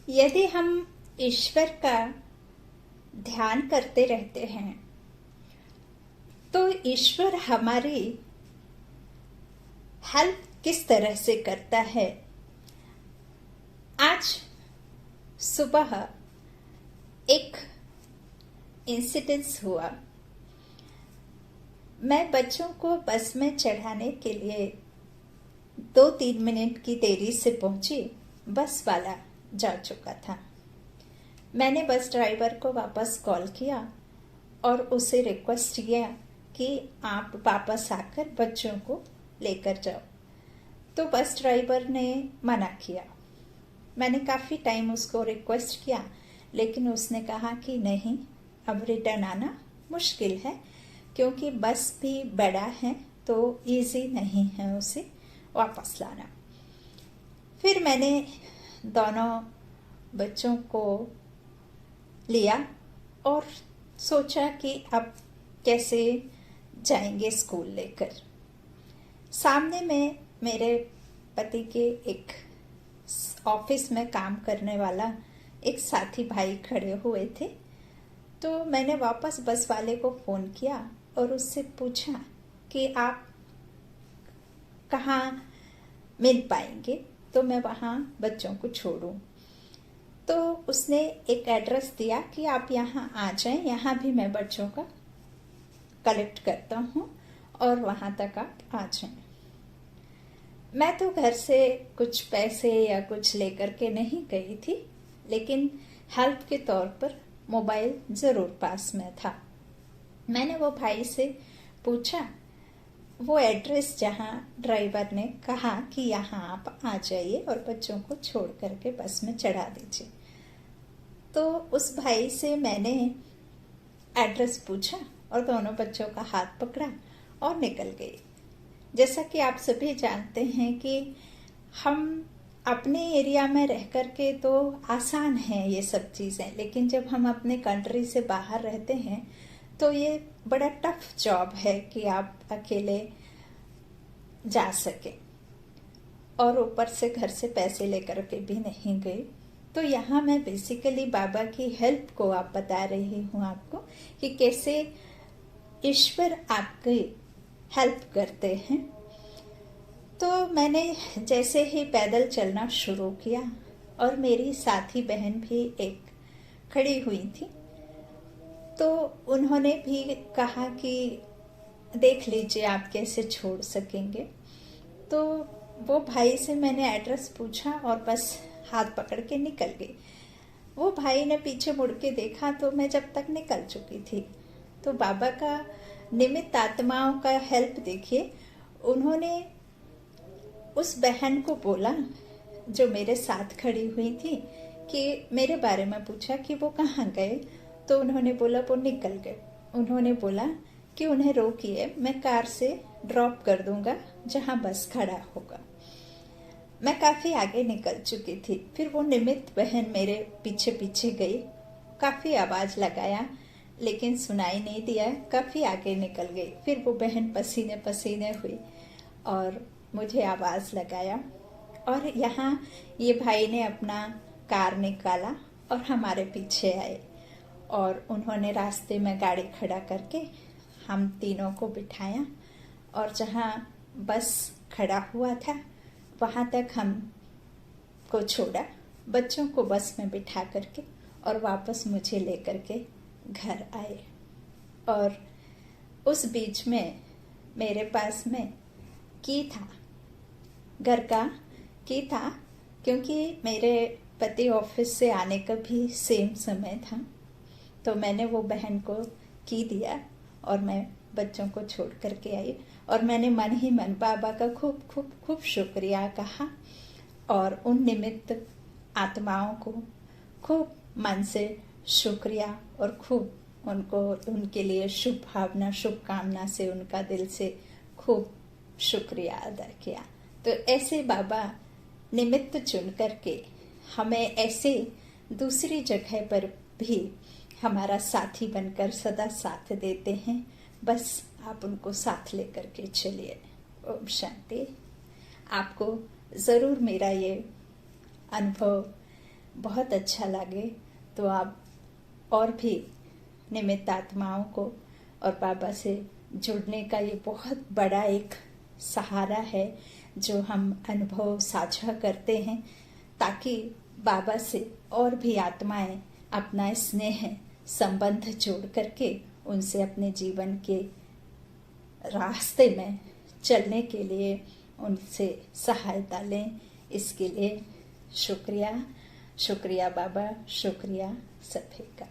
यदि हम ईश्वर का ध्यान करते रहते हैं तो ईश्वर हमारी हेल्प किस तरह से करता है। आज सुबह एक इंसिडेंस हुआ। मैं बच्चों को बस में चढ़ाने के लिए 2-3 मिनट की देरी से पहुंची। बस वाला जा चुका था। मैंने बस ड्राइवर को वापस कॉल किया और उसे रिक्वेस्ट किया कि आप वापस आकर बच्चों को लेकर जाओ। तो बस ड्राइवर ने मना किया। मैंने काफ़ी टाइम उसको रिक्वेस्ट किया, लेकिन उसने कहा कि नहीं, अब रिटर्न आना मुश्किल है क्योंकि बस भी बड़ा है तो इजी नहीं है उसे वापस लाना। फिर मैंने दोनों बच्चों को लिया और सोचा कि अब कैसे जाएंगे स्कूल लेकर। सामने में मेरे पति के एक ऑफिस में काम करने वाला एक साथी भाई खड़े हुए थे। तो मैंने वापस बस वाले को फ़ोन किया और उससे पूछा कि आप कहाँ मिल पाएंगे तो मैं वहाँ बच्चों को छोड़ूं। तो उसने एक एड्रेस दिया कि आप यहाँ आ जाएं, यहाँ भी मैं बच्चों का कलेक्ट करता हूँ और वहाँ तक आप आ जाएं। मैं तो घर से कुछ पैसे या कुछ लेकर के नहीं गई थी, लेकिन हेल्प के तौर पर मोबाइल ज़रूर पास में था। मैंने वो भाई से पूछा वो एड्रेस जहाँ ड्राइवर ने कहा कि यहाँ आप आ जाइए और बच्चों को छोड़ करके बस में चढ़ा दीजिए। तो उस भाई से मैंने एड्रेस पूछा और दोनों बच्चों का हाथ पकड़ा और निकल गई। जैसा कि आप सभी जानते हैं कि हम अपने एरिया में रह करके तो आसान है ये सब चीज़ें, लेकिन जब हम अपने कंट्री से बाहर रहते हैं तो ये बड़ा टफ जॉब है कि आप अकेले जा सके, और ऊपर से घर से पैसे लेकर के भी नहीं गए। तो यहाँ मैं बेसिकली बाबा की हेल्प को आप बता रही हूँ आपको कि कैसे ईश्वर आपकी हेल्प करते हैं। तो मैंने जैसे ही पैदल चलना शुरू किया और मेरी साथी बहन भी एक खड़ी हुई थी, तो उन्होंने भी कहा कि देख लीजिए आप कैसे छोड़ सकेंगे। तो वो भाई से मैंने एड्रेस पूछा और बस हाथ पकड़ के निकल गई। वो भाई ने पीछे मुड़ के देखा तो मैं जब तक निकल चुकी थी। तो बाबा का निमित्त आत्माओं का हेल्प देखिए। उन्होंने उस बहन को बोला जो मेरे साथ खड़ी हुई थी कि मेरे बारे में पूछा कि वो कहाँ गए। तो उन्होंने बोला वो निकल गए। उन्होंने बोला कि उन्हें रोकिए, मैं कार से ड्रॉप कर दूंगा जहाँ बस खड़ा होगा। मैं काफ़ी आगे निकल चुकी थी। फिर वो निमित्त बहन मेरे पीछे पीछे गई। काफ़ी आवाज़ लगाया लेकिन सुनाई नहीं दिया। काफ़ी आगे निकल गई। फिर वो बहन पसीने पसीने हुई और मुझे आवाज़ लगाया, और यहाँ ये भाई ने अपना कार निकाला और हमारे पीछे आए, और उन्होंने रास्ते में गाड़ी खड़ा करके हम तीनों को बिठाया और जहाँ बस खड़ा हुआ था वहाँ तक हम को छोड़ा, बच्चों को बस में बिठा करके, और वापस मुझे लेकर के घर आए। और उस बीच में मेरे पास में की था, घर का की था, क्योंकि मेरे पति ऑफिस से आने का भी सेम समय था। तो मैंने वो बहन को की दिया और मैं बच्चों को छोड़ करके आई, और मैंने मन ही मन बाबा का खूब खूब खूब शुक्रिया कहा और उन निमित्त आत्माओं को खूब मन से शुक्रिया और खूब उनको उनके लिए शुभ भावना शुभकामना से उनका दिल से खूब शुक्रिया अदा किया। तो ऐसे बाबा निमित्त चुन करके हमें ऐसे दूसरी जगह पर भी हमारा साथी बनकर सदा साथ देते हैं। बस आप उनको साथ लेकर के चलिए। ओम शांति। आपको ज़रूर मेरा ये अनुभव बहुत अच्छा लगे तो आप और भी निमित्त आत्माओं को और बाबा से जुड़ने का ये बहुत बड़ा एक सहारा है जो हम अनुभव साझा करते हैं, ताकि बाबा से और भी आत्माएं अपना स्नेह संबंध जोड़ करके उनसे अपने जीवन के रास्ते में चलने के लिए उनसे सहायता लें। इसके लिए शुक्रिया, शुक्रिया बाबा, शुक्रिया सभी का।